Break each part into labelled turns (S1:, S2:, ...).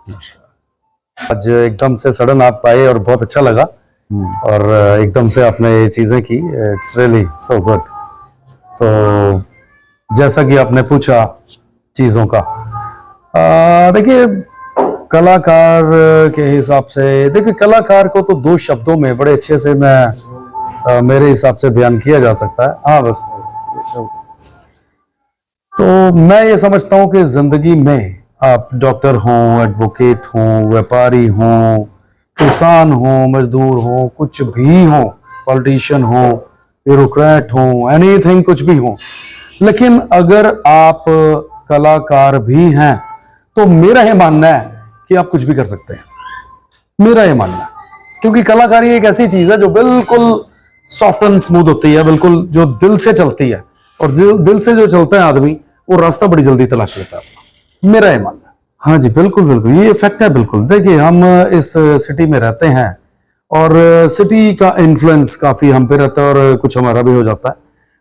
S1: आज एकदम से सडन आप आए और बहुत अच्छा लगा और एकदम से आपने ये चीजें की, इट्स रियली सो गुड। तो जैसा कि आपने पूछा चीजों का, देखिए कलाकार के हिसाब से, देखिए कलाकार को तो दो शब्दों में बड़े अच्छे से मैं मेरे हिसाब से बयान किया जा सकता है। हाँ बस, तो मैं ये समझता हूं कि जिंदगी में आप डॉक्टर हों, एडवोकेट हों, व्यापारी हों, किसान हों, मजदूर हों, कुछ भी हों, पॉलिटिशियन हों, ब्यूरोक्रेट हों, एनीथिंग, कुछ भी हों, लेकिन अगर आप कलाकार भी हैं तो मेरा ये मानना है कि आप कुछ भी कर सकते हैं। मेरा ये मानना है, क्योंकि कलाकारी एक ऐसी चीज है जो बिल्कुल सॉफ्ट एंड स्मूथ होती है, बिल्कुल जो दिल से चलती है, और दिल से जो चलता है आदमी वो रास्ता बड़ी जल्दी तलाश लेता है अपना। मेरा ये मानना है। हाँ जी, बिल्कुल बिल्कुल, ये फैक्ट है बिल्कुल। देखिए हम इस सिटी में रहते हैं और सिटी का इन्फ्लुएंस काफी हम पे रहता है और कुछ हमारा भी हो जाता है।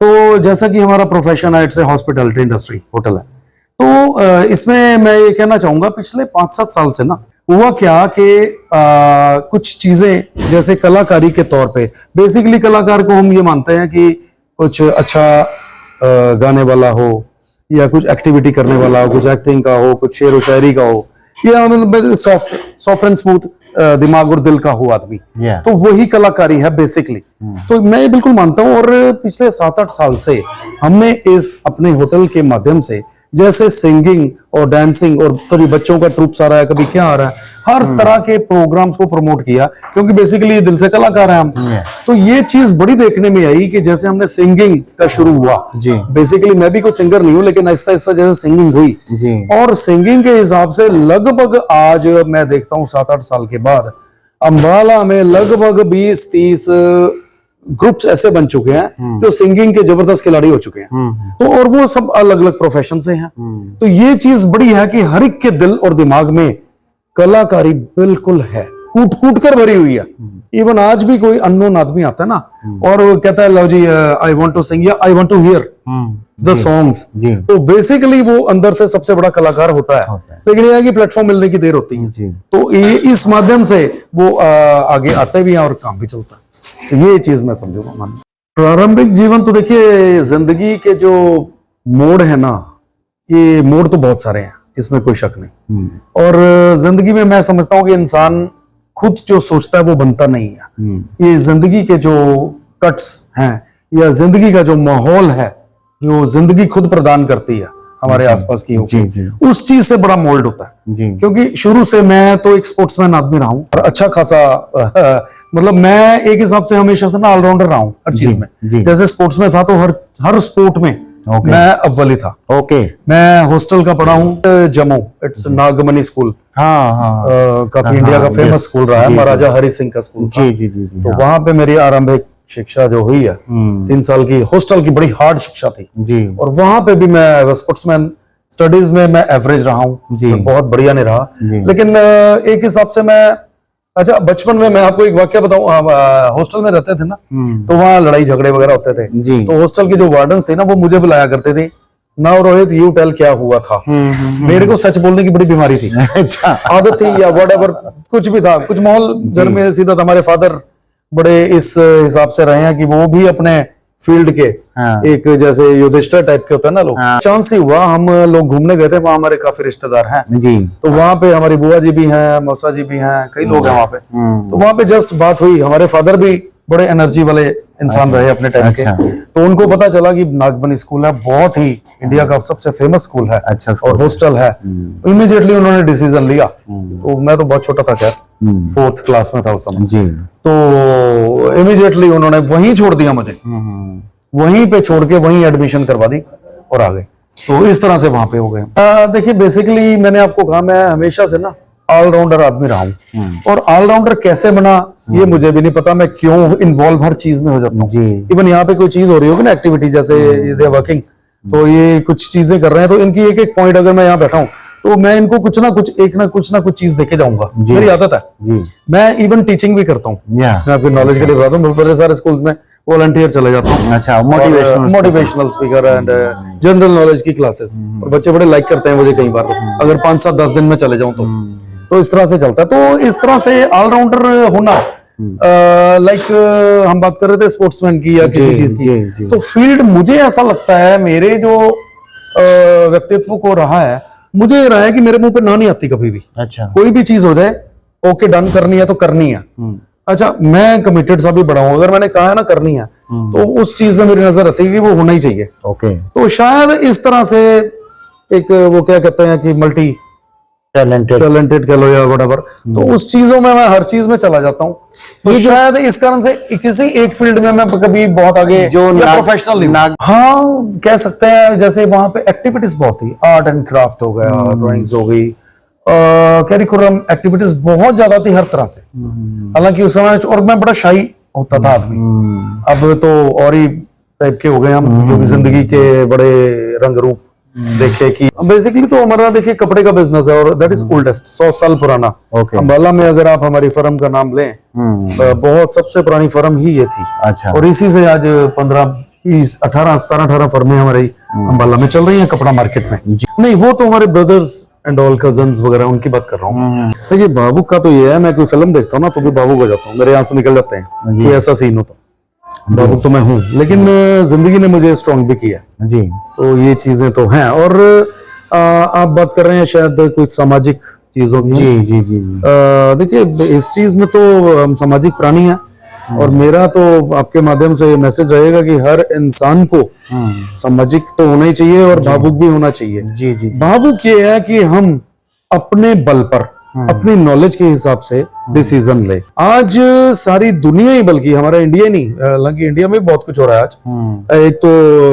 S1: तो जैसा कि हमारा प्रोफेशन है, it's a hospitality industry, hotel है, तो इसमें मैं ये कहना चाहूंगा पिछले 5-7 साल से ना हुआ क्या कि कुछ चीजें जैसे कलाकारी के तौर पे, बेसिकली कलाकार को हम ये मानते हैं कि कुछ अच्छा गाने वाला हो, या कुछ एक्टिविटी करने वाला हो, कुछ एक्टिंग का हो, कुछ शेर व शायरी का हो, या सॉफ्ट एंड स्मूथ दिमाग और दिल का हो आदमी, तो वही कलाकारी है बेसिकली। तो मैं ये बिल्कुल मानता हूं, और पिछले 7-8 साल से हमने इस अपने होटल के माध्यम से जैसे सिंगिंग और डांसिंग, और कभी बच्चों का ट्रूप्स आ रहा है, कभी क्या आ रहा है, हर तरह के प्रोग्राम्स को प्रमोट किया, क्योंकि बेसिकली दिल से कलाकार हैं हम। तो ये चीज बड़ी देखने में आई कि जैसे हमने सिंगिंग का शुरू हुआ, बेसिकली मैं भी कुछ सिंगर नहीं हूं, लेकिन आहिस्ता आहिस्ता जैसे सिंगिंग हुई, और सिंगिंग के हिसाब से लगभग आज मैं देखता हूँ 7-8 साल के बाद अंबाला में लगभग 20-30 ग्रुप्स ऐसे बन चुके हैं जो सिंगिंग के जबरदस्त खिलाड़ी हो चुके हैं। तो और वो सब अलग अलग प्रोफेशन से हैं। तो ये चीज बड़ी है कि हर एक के दिल और दिमाग में कलाकारी बिल्कुल है, कूट कूट कर भरी हुई है। इवन आज भी कोई अननोन आदमी आता है ना और वो कहता है लो जी आई वांट टू सिंग या I want to hear the songs, तो बेसिकली वो अंदर से सबसे बड़ा कलाकार होता है। लेकिन ये है कि प्लेटफॉर्म मिलने की देर होती है, तो ये इस माध्यम से वो आगे आते भी हैं और काम भी चलता है। तो ये चीज मैं समझूंगा। प्रारंभिक जीवन तो देखिए जिंदगी के जो मोड़ है ना, ये मोड़ तो बहुत सारे हैं, इसमें कोई शक नहीं। और जिंदगी में मैं समझता हूँ कि इंसान खुद जो सोचता है वो बनता नहीं है। ये जिंदगी के जो कट्स हैं या जिंदगी का जो माहौल है, जो जिंदगी खुद प्रदान करती है हमारे आसपास की, उस चीज से बड़ा मोल्ड होता है। क्योंकि शुरू से मैं तो एक स्पोर्ट्समैन आदमी रहा हूँ, और अच्छा खासा मतलब मैं एक हिसाब से हमेशा से ना ऑलराउंडर रहा हूँ हर चीज में। जैसे स्पोर्ट्स में था तो हर स्पोर्ट में मैं अव्वल ही था। मैं हॉस्टल का पढ़ा हूँ जम्मू, इट्स नागमनी स्कूल, काफी इंडिया का फेमस स्कूल रहा है, महाराजा हरि सिंह का स्कूल था। तो वहां पे मेरी आरंभिक शिक्षा जो हुई है 3 साल की, हॉस्टल की बड़ी हार्ड शिक्षा थी और वहां पे भी मैं स्पोर्ट्समैन, स्टडीज में मैं एवरेज रहा हूँ, बहुत बढ़िया नहीं रहा। लेकिन एक हिसाब से मैं, अच्छा बचपन में मैं आपको एक वाक्य बताऊं, हॉस्टल में रहते थे ना, तो वहाँ लड़ाई झगड़े वगैरह होते थे। तो हॉस्टल के जो वार्डन थे ना, वो मुझे बुलाया करते थे, ना रोहित यू टेल क्या हुआ था। मेरे को सच बोलने की बड़ी बीमारी थी, आदत थी या व्हाटएवर, कुछ भी था, कुछ माहौल घर में सीधा था। हमारे फादर बड़े इस हिसाब से रहे हैं कि वो भी अपने फील्ड के एक जैसे युधिष्ठिर टाइप के होते हैं ना लोग। चांस ही हुआ, हम लोग घूमने गए थे, वहां हमारे काफी रिश्तेदार हैं तो वहां पे हमारी बुआ जी भी हैं, मौसा जी भी हैं, कई लोग हैं वहां पे। तो वहां पे जस्ट बात हुई, हमारे फादर भी बड़े एनर्जी वाले इंसान रहे अपने टाइम के, तो उनको पता चला कि नागमनी स्कूल है, बहुत ही इंडिया का सबसे फेमस स्कूल है और हॉस्टल है। इमीडिएटली उन्होंने डिसीजन लिया, तो मैं तो बहुत छोटा था, खैर 4th क्लास में था उस समय, तो इमीडिएटली उन्होंने वहीं छोड़ दिया मुझे, वहीं पे छोड़ के वहीं एडमिशन करवा दी और आ गए। तो इस तरह से वहां पे हो गए। देखिए बेसिकली मैंने आपको कहा, मैं हमेशा से ना ऑलराउंडर आदमी रहा हूँ, और ऑलराउंडर कैसे बना ये मुझे भी नहीं पता, मैं क्यों इन्वॉल्व हर चीज में हो जाता हूँ। इवन यहाँ पे कोई चीज हो रही होगी ना, एक्टिविटी जैसे दे वर्किंग, तो ये कुछ चीजें कर रहे हैं, तो इनकी एक एक पॉइंट अगर मैं यहाँ बैठा हूँ तो मैं इनको कुछ ना कुछ चीज देके जाऊंगा, मेरी आदत है। मैं इवन टीचिंग भी करता हूँ, मैं आपकी नॉलेज के लिए बताता हूँ, बड़े सारे स्कूल्स में वॉलंटियर चले जाता हूँ। अच्छा, motivational speaker and general knowledge की क्लासेस, और बच्चे बड़े लाइक करते हैं मुझे कई बार, अगर 5-7-10 दिन में चले जाऊं तो इस तरह से चलता है। तो इस तरह से ऑलराउंडर होना, लाइक हम बात कर रहे थे स्पोर्ट्समैन की या किसी चीज की, तो फील्ड मुझे ऐसा लगता है, मेरे जो व्यक्तित्व को रहा है, मुझे ये रहा है कि मेरे मुंह पे ना नहीं आती कभी भी।
S2: अच्छा,
S1: कोई भी चीज हो जाए, ओके डन करनी है तो करनी है। अच्छा, मैं कमिटेड सा भी बड़ा हूं, अगर मैंने कहा है ना करनी है तो उस चीज पे मेरी नजर रहती है कि वो होना ही चाहिए।
S2: ओके,
S1: तो शायद इस तरह से एक वो क्या कहते हैं कि मल्टी टैलेंटेड कह लो या व्हाटएवर, तो उस चीजों में मैं हर चीज में चला जाता हूँ। तो शायद इस कारण से किसी एक फील्ड में मैं कभी बहुत आगे जो प्रोफेशनल नहीं, हाँ कह सकते हैं। जैसे वहां पे एक्टिविटीज बहुत थी, आर्ट एंड क्राफ्ट हो गया, ड्राइंग्स हो गई, कैरिकुलम एक्टिविटीज बहुत ज्यादा थी हर तरह से। हालांकि उस समय और मैं बड़ा शाई होता था आदमी, अब तो और ही टाइप के हो गए हम, जो भी जिंदगी के बड़े रंग रूप देखे कि बेसिकली तो हमारा देखिए कपड़े का बिजनेस है और दैट इज ओल्डेस्ट, 100 साल पुराना। अंबाला में अगर आप हमारी फर्म का नाम लें, बहुत सबसे पुरानी फर्म ही ये थी।
S2: अच्छा,
S1: और इसी से आज 18 फर्में हमारी अंबाला में चल रही हैं कपड़ा मार्केट में। नहीं, वो तो हमारे ब्रदर्स एंड ऑल कजन्स वगैरह उनकी बात कर रहा हूँ। देखिए भावुक का तो ये है, मैं कोई फिल्म देखता हूँ ना तो भी भावुक हो जाता हूँ, मेरे आंसू निकल जाते हैं, कोई ऐसा सीन होता। भावुक तो मैं हूँ, लेकिन जिंदगी ने मुझे स्ट्रॉन्ग भी किया जी। तो ये चीजें तो हैं। और आप बात कर रहे हैं शायद कुछ सामाजिक चीजों की। जी जी जी जी। देखिए इस चीज में तो हम सामाजिक प्राणी हैं, और मेरा तो आपके माध्यम से मैसेज रहेगा कि हर इंसान को सामाजिक तो होना ही चाहिए और भावुक भी होना चाहिए। जी जी। भावुक ये है कि हम अपने बल पर, अपनी नॉलेज के हिसाब से डिसीजन ले। आज सारी दुनिया ही, बल्कि हमारा इंडिया नहीं, हालांकि इंडिया में बहुत कुछ हो रहा है आज। एक तो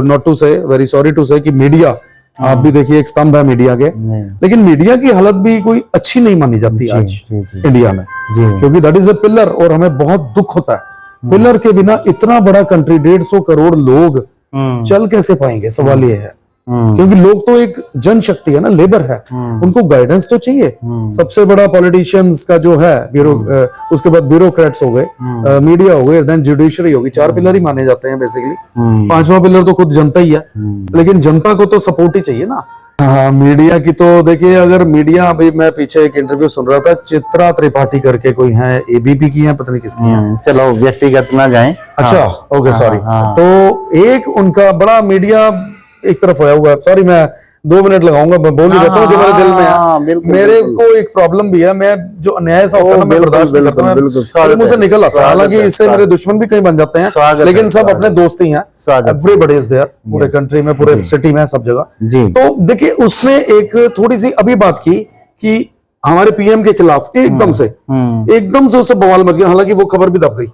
S1: नॉट टू से, वेरी सॉरी टू से कि मीडिया, आप भी देखिए एक स्तंभ है मीडिया के, लेकिन मीडिया की हालत भी कोई अच्छी नहीं मानी जाती आज इंडिया में, क्योंकि दैट इज ए पिलर, और हमें बहुत दुख होता है। पिलर के बिना इतना बड़ा कंट्री, 150 करोड़ लोग चल कैसे पाएंगे, सवाल ये है। क्योंकि लोग तो एक जनशक्ति है ना, लेबर है, उनको गाइडेंस तो चाहिए। सबसे बड़ा पॉलिटिशियंस का जो है उसके बाद ब्यूरोक्रेट्स हो गए, मीडिया हो गए, देन जुडिशरी होगी। 4 पिलर ही माने जाते हैं बेसिकली। 5वां पिलर तो खुद जनता ही है, लेकिन जनता को तो सपोर्ट ही चाहिए ना। हाँ, मीडिया की तो देखिए, अगर मीडिया, अभी मैं पीछे एक इंटरव्यू सुन रहा था, चित्रा त्रिपाठी करके कोई है, एबीपी की है, पता नहीं किसकी है, चलो व्यक्तिगत ना जाएं। अच्छा, ओके सॉरी। तो एक उनका बड़ा मीडिया एक तरफ होया हुआ है, सॉरी मैं 2 मिनट लगाऊंगा, मैं बोल ही जाता हूँ जो मेरे दिल में है। मेरे को एक प्रॉब्लम भी है, मैं जो अन्याय सा होता है ना, मैं बर्दाश्त नहीं करता, मैं मुझसे निकल आता है। हालांकि इससे मेरे दुश्मन भी कहीं बन जाते हैं, लेकिन सब अपने दोस्त ही हैं। एवरीबॉडी इज देयर, पूरे कंट्री में, पूरे सिटी में, सब जगह। तो देखिए उसने एक थोड़ी सी अभी बात की कि हमारे पीएम के खिलाफ एकदम से उससे बवाल मच गया, हालांकि वो खबर भी दब गई।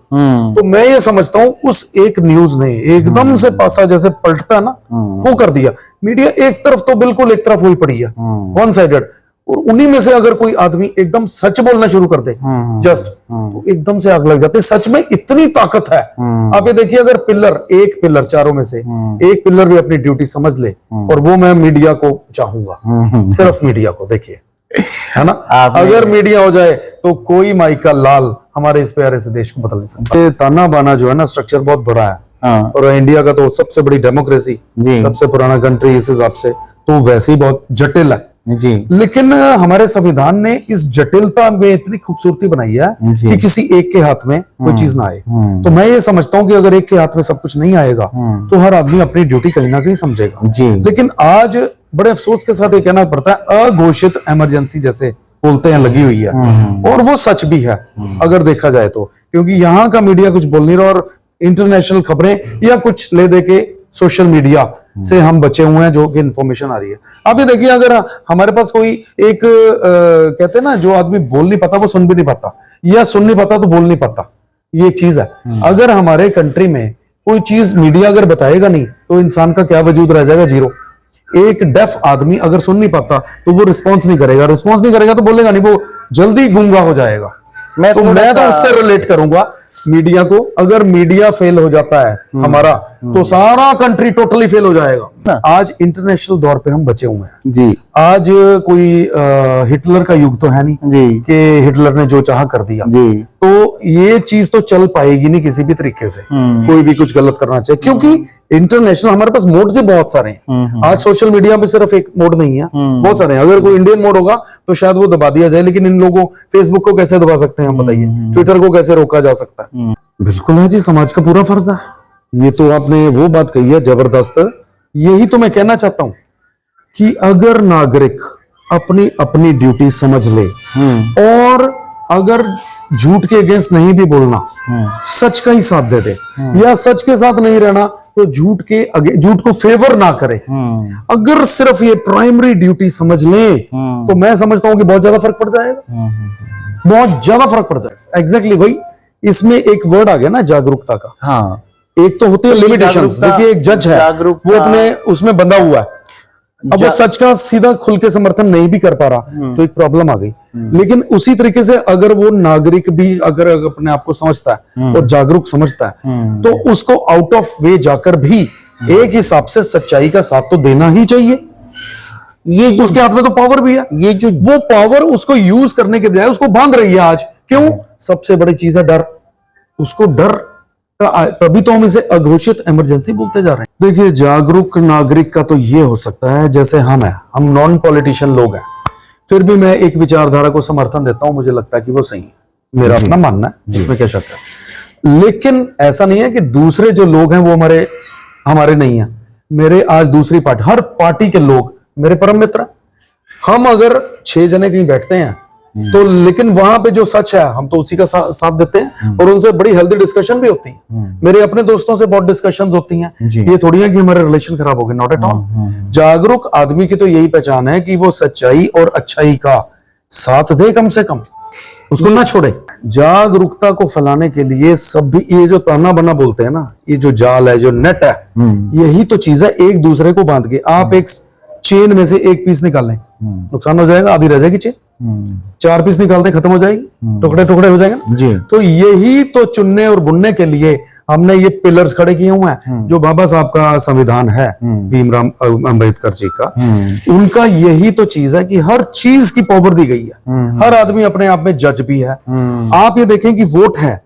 S1: तो मैं ये समझता हूं उस एक न्यूज ने एकदम से पासा जैसे पलटता है ना, वो कर दिया। मीडिया एक तरफ तो बिल्कुल एक तरफ हुई पड़ी है, वन साइडेड, और उन्हीं में से अगर कोई आदमी एकदम सच बोलना शुरू कर दे जस्ट, तो एकदम से आग लग जाती है। सच में इतनी ताकत है। आप ये देखिए, अगर एक पिलर चारों में से एक पिलर भी अपनी ड्यूटी समझ ले, और वो मैं मीडिया को चाहूंगा, सिर्फ मीडिया को, देखिए है ना, अगर मीडिया हो जाए तो कोई माई का लाल हमारे इस प्यारे से देश को बदल नहीं सकता। ताना बाना जो है ना, स्ट्रक्चर बहुत बड़ा है। और इंडिया का तो सबसे बड़ी डेमोक्रेसी, सबसे पुराना कंट्री इस हिसाब से, तो वैसे ही बहुत जटिल है जी। लेकिन हमारे संविधान ने इस जटिलता में इतनी खूबसूरती बनाई है कि किसी एक के हाथ में कोई चीज ना आए। तो मैं ये समझता हूँ कि अगर एक के हाथ में सब कुछ नहीं आएगा तो हर आदमी अपनी ड्यूटी कहीं ना कहीं समझेगा जी। लेकिन आज बड़े अफसोस के साथ ये कहना पड़ता है, अघोषित इमरजेंसी जैसे बोलते हैं लगी हुई है, और वो सच भी है अगर देखा जाए तो, क्योंकि यहाँ का मीडिया कुछ बोल नहीं रहा, और इंटरनेशनल खबरें या कुछ ले दे के सोशल मीडिया से हम बचे हुए हैं, जो कि इंफॉर्मेशन आ रही है। आप ये देखिए, अगर हमारे पास कोई एक कहते हैं ना, जो आदमी बोल नहीं पाता वो सुन भी नहीं पाता, या सुन नहीं पाता तो बोल नहीं पाता, ये चीज है। अगर हमारे कंट्री में कोई चीज मीडिया अगर बताएगा नहीं तो इंसान का क्या वजूद रह जाएगा, जीरो। एक डेफ आदमी अगर सुन नहीं पाता तो वो रिस्पॉन्स नहीं करेगा तो बोलेगा नहीं, वो जल्दी गूंगा हो जाएगा। मैं तो उससे रिलेट करूंगा मीडिया को। अगर मीडिया फेल हो जाता है हमारा, तो सारा कंट्री टोटली फेल हो जाएगा। आज इंटरनेशनल दौर पे हम बचे हुए हैं
S2: जी
S1: आज कोई हिटलर का युग तो है नहीं
S2: जी
S1: कि हिटलर ने जो चाहा कर दिया
S2: जी
S1: तो ये चीज तो चल पाएगी नहीं किसी भी तरीके से कोई भी कुछ गलत करना चाहिए क्योंकि इंटरनेशनल हमारे पास मोड्स ही बहुत सारे हैं आज सोशल मीडिया में सिर्फ एक मोड नहीं है बहुत सारे हैं अगर कोई इंडियन मोड होगा तो शायद वो दबा दिया जाए लेकिन इन लोगों फेसबुक को कैसे दबा सकते हैं हम बताइए ट्विटर को कैसे रोका जा सकता है बिल्कुल है जी समाज का पूरा फर्ज है ये तो आपने वो बात कही है जबरदस्त यही तो मैं कहना चाहता हूं कि अगर नागरिक अपनी अपनी ड्यूटी समझ ले और अगर झूठ के अगेंस्ट नहीं भी बोलना सच का ही साथ दे दे या सच के साथ नहीं रहना तो झूठ को फेवर ना करे अगर सिर्फ ये प्राइमरी ड्यूटी समझ ले तो मैं समझता हूं कि बहुत ज्यादा फर्क पड़ जाएगा बहुत ज्यादा फर्क पड़ जाएगा एग्जैक्टली वही इसमें एक वर्ड आ गया ना जागरूकता का
S2: हाँ
S1: एक तो होती है लिमिटेशंस देखिए एक जज है वो अपने उसमें बंधा हुआ है अब वो सच का सीधा खुल के समर्थन नहीं भी कर पा रहा तो एक प्रॉब्लम आ गई लेकिन उसी तरीके से अगर वो नागरिक भी अगर अपने आप को समझता है और जागरूक समझता है तो उसको आउट ऑफ वे जाकर भी एक हिसाब से सच्चाई का साथ तो देना ही चाहिए ये जो उसके हाथ में तो पावर भी है ये जो वो पावर उसको यूज करने के बजाय उसको बांध रही है आज क्यों सबसे बड़ी चीज है डर उसको डर तभी तो हम इसे अघोषित इमरजेंसी बोलते जा रहे हैं देखिए जागरूक नागरिक का तो ये हो सकता है जैसे हम हम नॉन पॉलिटिशियन लोग हैं फिर भी मैं एक विचारधारा को समर्थन देता हूं मुझे लगता है कि वो सही है मेरा अपना मानना है जिसमें क्या शक है लेकिन ऐसा नहीं है कि दूसरे जो लोग हैं वो हमारे नहीं है मेरे आज दूसरी पार्टी हर पार्टी के लोग मेरे परम मित्र हम अगर 6 जने कहीं बैठते हैं तो लेकिन वहां पे जो सच है हम तो उसी का साथ देते हैं और उनसे बड़ी हेल्दी डिस्कशन भी होती है मेरे अपने दोस्तों से बहुत डिस्कशंस होती हैं ये थोड़ी है कि हमारे रिलेशन खराब हो गए नॉट एट ऑल जागरूक आदमी की तो यही पहचान है कि वो सच्चाई और अच्छाई का साथ दे कम से कम उसको ना छोड़े जागरूकता को फैलाने के लिए सब भी ये जो ताना बना बोलते हैं ना ये जो जाल है जो नेट है यही तो चीज है एक दूसरे को बांध के आप एक चेन में से एक पीस निकालें नुकसान हो जाएगा आधी रह जाएगी चेन 4 पीस निकालते खत्म हो जाएगी टुकड़े टुकड़े हो जाएंगे जी तो यही तो चुनने और बुनने के लिए हमने ये पिलर्स खड़े किए हुए हैं जो बाबा साहब का संविधान है भीमराव अंबेडकर जी का उनका यही तो चीज है कि हर चीज की पावर दी गई है हर आदमी अपने आप में जज भी है आप ये देखें कि वोट है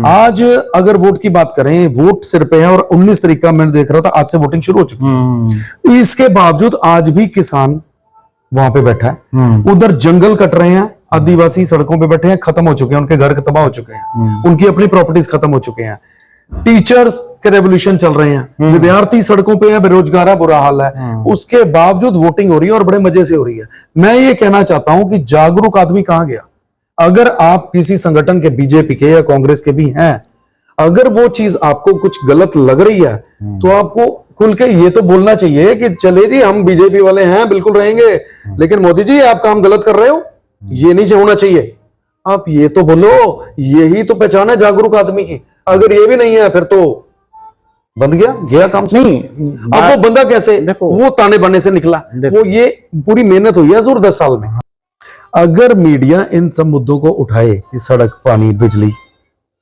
S1: आज अगर वोट की बात करें वोट सिर पे है और 19 तारीख का मैंने देख रहा था आज से वोटिंग शुरू हो चुकी है इसके बावजूद आज भी किसान वहां पे बैठा है उधर जंगल कट रहे हैं आदिवासी सड़कों पे बैठे हैं खत्म हो चुके हैं उनके घर तबाह हो चुके हैं उनकी अपनी प्रॉपर्टीज खत्म हो चुके हैं टीचर्स के रेवोल्यूशन चल रहे हैं विद्यार्थी सड़कों पे है बेरोजगार है बुरा हाल है उसके बावजूद वोटिंग हो रही है और बड़े मजे से हो रही है मैं ये कहना चाहता हूं कि जागरूक आदमी कहां गया अगर आप किसी संगठन के बीजेपी के या कांग्रेस के भी हैं अगर वो चीज आपको कुछ गलत लग रही है तो आपको खुल के ये तो बोलना चाहिए कि चले जी हम बीजेपी वाले हैं बिल्कुल रहेंगे लेकिन मोदी जी आप काम गलत कर रहे हो ये नहीं होना चाहिए आप ये तो बोलो यही तो पहचान है जागरूक आदमी की अगर ये भी नहीं है फिर तो बंद गया काम से नहीं अब वो बंदा कैसे देखो वो ताने बाने से निकला वो ये पूरी मेहनत हुई है हजूर 10 साल में अगर मीडिया इन सब मुद्दों को उठाए कि सड़क पानी बिजली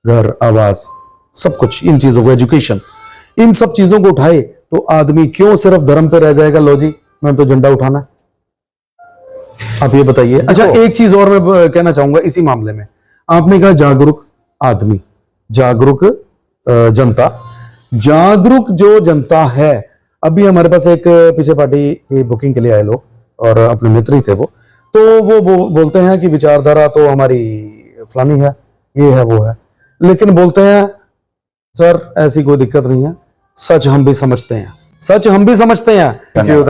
S1: घर आवास सब कुछ इन चीजों को एजुकेशन इन सब चीजों को उठाए तो आदमी क्यों सिर्फ धर्म पे रह जाएगा लो जी मैं तो झंडा उठाना आप ये बताइए अच्छा एक चीज और मैं कहना चाहूंगा इसी मामले में आपने कहा जागरूक आदमी जागरूक जनता जागरूक जो जनता है अभी हमारे पास एक पीछे पार्टी की बुकिंग के लिए आए लोग और अपने मित्र ही थे तो वो बोलते हैं कि विचारधारा तो हमारी फलानी है ये है वो है लेकिन बोलते हैं सर ऐसी कोई दिक्कत नहीं है सच हम भी समझते हैं